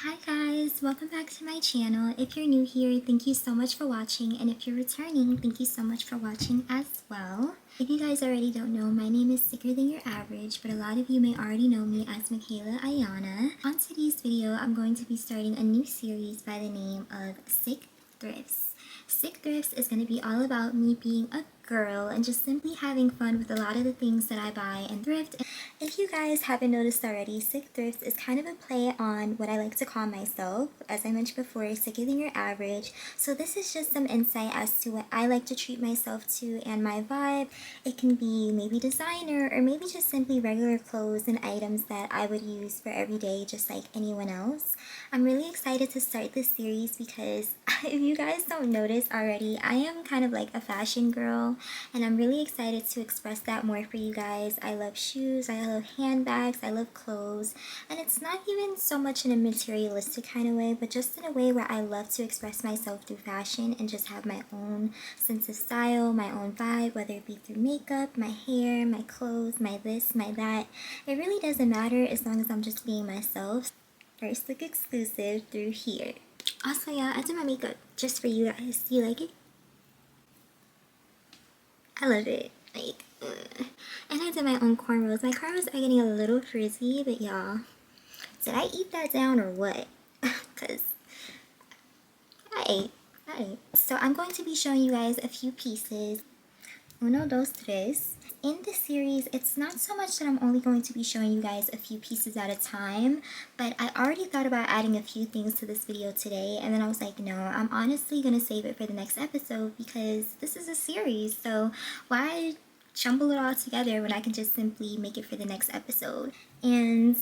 Hi guys, welcome back to my channel. If you're new here, thank you so much for watching, and if you're returning, thank you so much for watching as well. If you guys already don't know, my name is Sicker Than Your Average, but a lot of you may already know me as I.AM.GIA. On today's video, I'm going to be starting a new series by the name of SickThrifts. SickThrifts is going to be all about me being a girl and just simply having fun with a lot of the things that I buy and thrift. If you guys haven't noticed already, SickThrifts is kind of a play on what I like to call myself. As I mentioned before, sicker than your average. So this is just some insight as to what I like to treat myself to and my vibe. It can be maybe designer or maybe just simply regular clothes and items that I would use for every day just like anyone else. I'm really excited to start this series because if you guys don't notice already, I am kind of like a fashion girl and I'm really excited to express that more for you guys. I love shoes, I love handbags, I love clothes, and it's not even so much in a materialistic kind of way, but just in a way where I love to express myself through fashion and just have my own sense of style, my own vibe, whether it be through makeup, my hair, my clothes, my this, my that. It really doesn't matter as long as I'm just being myself. First look exclusive through here. Also, yeah, I did my makeup just for you guys. Do you like it? I love it. Like, and I did my own cornrows. My cornrows are getting a little frizzy, but y'all, did I eat that down or what? Because I ate. So I'm going to be showing you guys a few pieces. Uno, dos, tres. In this series, it's not so much that I'm only going to be showing you guys a few pieces at a time, but I already thought about adding a few things to this video today, and then I was like, no, I'm honestly going to save it for the next episode because this is a series, so why jumble it all together when I can just simply make it for the next episode? And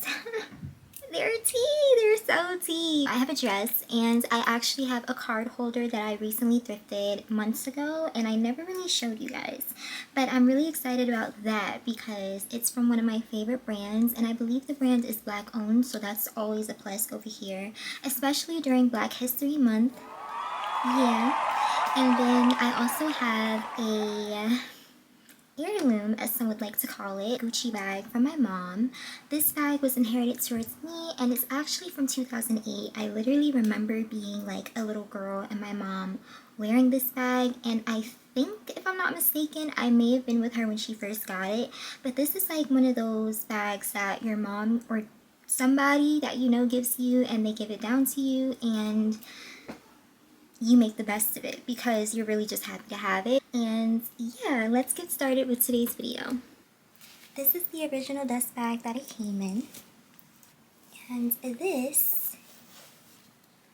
they're tea! They're so tea! I have a dress and I actually have a card holder that I recently thrifted months ago and I never really showed you guys. But I'm really excited about that because it's from one of my favorite brands and I believe the brand is Black owned, so that's always a plus over here. Especially during Black History Month. Yeah. And then I also have a heirloom, as some would like to call it, Gucci bag from my mom. This bag was inherited towards me and it's actually from 2008. I literally remember being like a little girl and my mom wearing this bag, and I think, if I'm not mistaken, I may have been with her when she first got it, but this is like one of those bags that your mom or somebody that you know gives you and they give it down to you and you make the best of it because you're really just happy to have it. And yeah, let's get started with today's video. This is the original dust bag that it came in, and this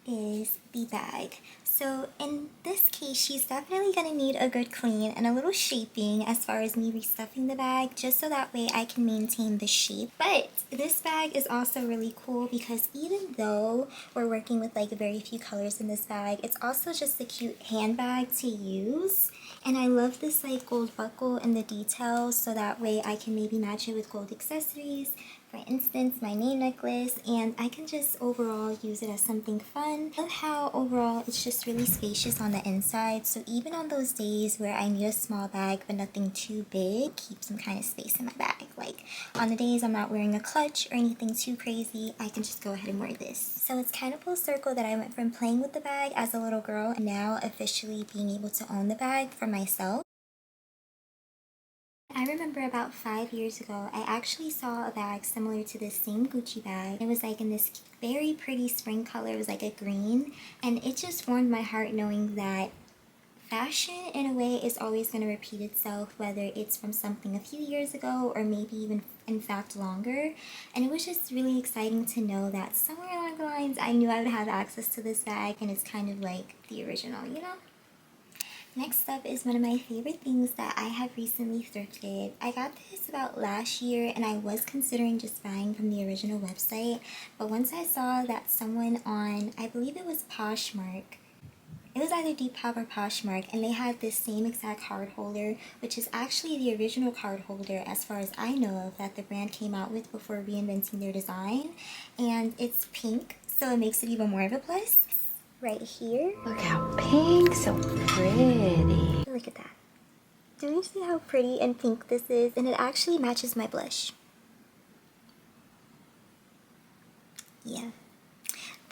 is the bag. So in this case, she's definitely going to need a good clean and a little shaping as far as me restuffing the bag, just so that way I can maintain the shape. But this bag is also really cool because even though we're working with like very few colors in this bag, it's also just a cute handbag to use. And I love this like gold buckle and the details, so that way I can maybe match it with gold accessories. For instance, my name necklace, and I can just overall use it as something fun. I love how overall it's just really spacious on the inside, so even on those days where I need a small bag but nothing too big, keep some kind of space in my bag. Like on the days I'm not wearing a clutch or anything too crazy, I can just go ahead and wear this. So it's kind of full circle that I went from playing with the bag as a little girl and now officially being able to own the bag for myself. I remember about 5 years ago, I actually saw a bag similar to this same Gucci bag. It was like in this very pretty spring color. It was like a green, and it just warmed my heart knowing that fashion in a way is always going to repeat itself, whether it's from something a few years ago or maybe even in fact longer. And it was just really exciting to know that somewhere along the lines I knew I would have access to this bag, and it's kind of like the original, you know? Next up is one of my favorite things that I have recently thrifted. I got this about last year and I was considering just buying from the original website, but once I saw that someone on, I believe it was Poshmark, it was either Depop or Poshmark, and they had this same exact card holder, which is actually the original card holder as far as I know of that the brand came out with before reinventing their design, and it's pink, so it makes it even more of a plus. Right here. Look how pink, so pretty. Look at that. Do you see how pretty and pink this is? And it actually matches my blush. Yeah.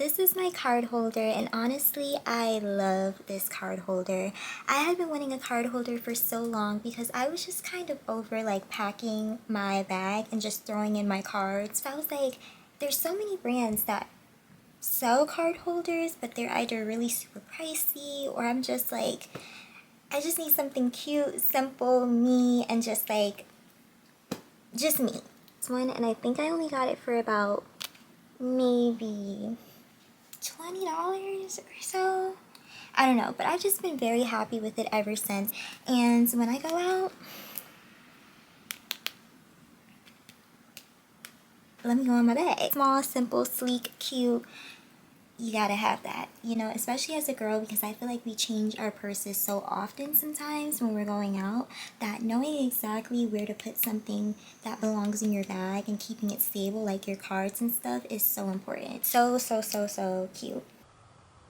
This is my card holder, and honestly, I love this card holder. I had been wanting a card holder for so long because I was just kind of over like packing my bag and just throwing in my cards. So I was like, there's so many brands that sell card holders, but they're either really super pricey, or I'm just like, I just need something cute, simple, me, and just like, just me. This one, and I think I only got it for about maybe $20 or so. I don't know, but I've just been very happy with it ever since. And when I go out, let me go in my bag. Small, simple, sleek, cute. You gotta have that, you know, especially as a girl, because I feel like we change our purses so often sometimes when we're going out, that knowing exactly where to put something that belongs in your bag and keeping it stable, like your cards and stuff, is so important. So cute.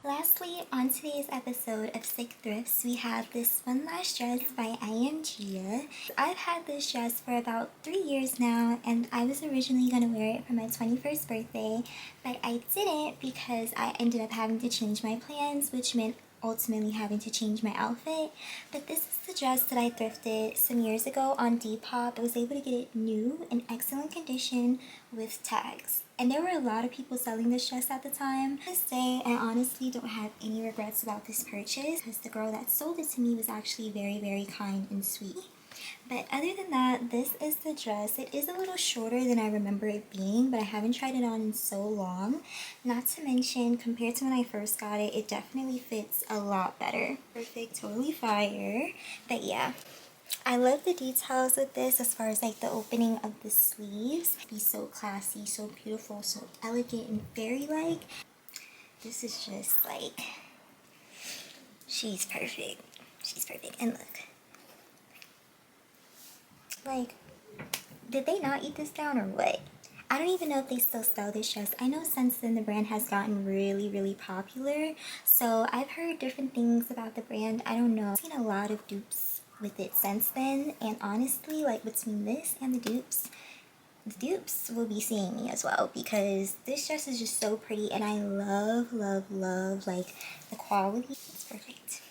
Lastly, on today's episode of SickThrifts, we have this one last dress by I.AM.GIA. I've had this dress for about 3 years now, and I was originally going to wear it for my 21st birthday, but I didn't because I ended up having to change my plans, which meant ultimately having to change my outfit. But this is the dress that I thrifted some years ago on Depop. I was able to get it new in excellent condition with tags. And there were a lot of people selling this dress at the time. To this day, I honestly don't have any regrets about this purchase because the girl that sold it to me was actually very kind and sweet. But other than that, this is the dress. It is a little shorter than I remember it being, but I haven't tried it on in so long. Not to mention, compared to when I first got it, it definitely fits a lot better. Perfect, totally fire. But yeah, I love the details with this as far as like the opening of the sleeves. Be so classy, so beautiful, so elegant and fairy-like. This is just like, she's perfect. She's perfect. And look. Like, did they not eat this down or what? I don't even know if they still sell this dress. I know since then the brand has gotten really popular. So I've heard different things about the brand. I don't know. I've seen a lot of dupes with it since then. And honestly, like between this and the dupes will be seeing me as well, because this dress is just so pretty and I love like the quality. It's perfect.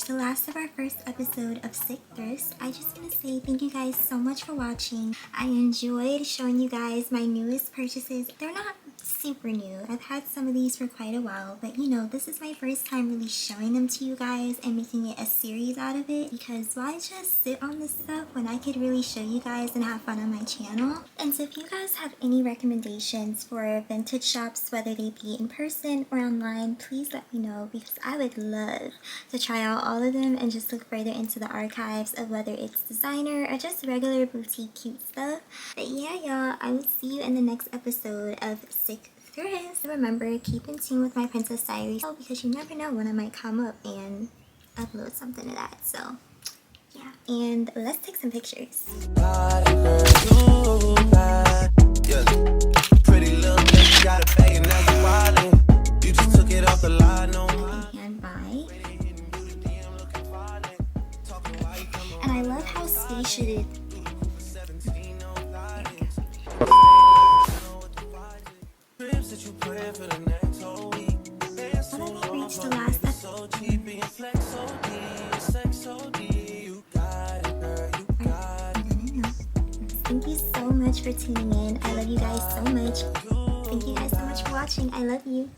The last of our first episode of SickThrifts. I just want to say thank you guys so much for watching. I enjoyed showing you guys my newest purchases. They're not super new. I've had some of these for quite a while, but you know, this is my first time really showing them to you guys and making it a series out of it, because why just sit on this stuff when I could really show you guys and have fun on my channel? And so if you guys have any recommendations for vintage shops, whether they be in person or online, please let me know, because I would love to try out all of them and just look further into the archives of whether it's designer or just regular boutique cute stuff. But yeah, y'all, I will see you in the next episode of SickThrifts. Remember, keep in tune with my Princess Diaries, because you never know when I might come up and upload something to that. So yeah, and let's take some pictures. And bye. And I love how spacious it is. The last episode. Thank you so much for tuning in. I love you guys so much. Thank you guys so much for watching. I love you.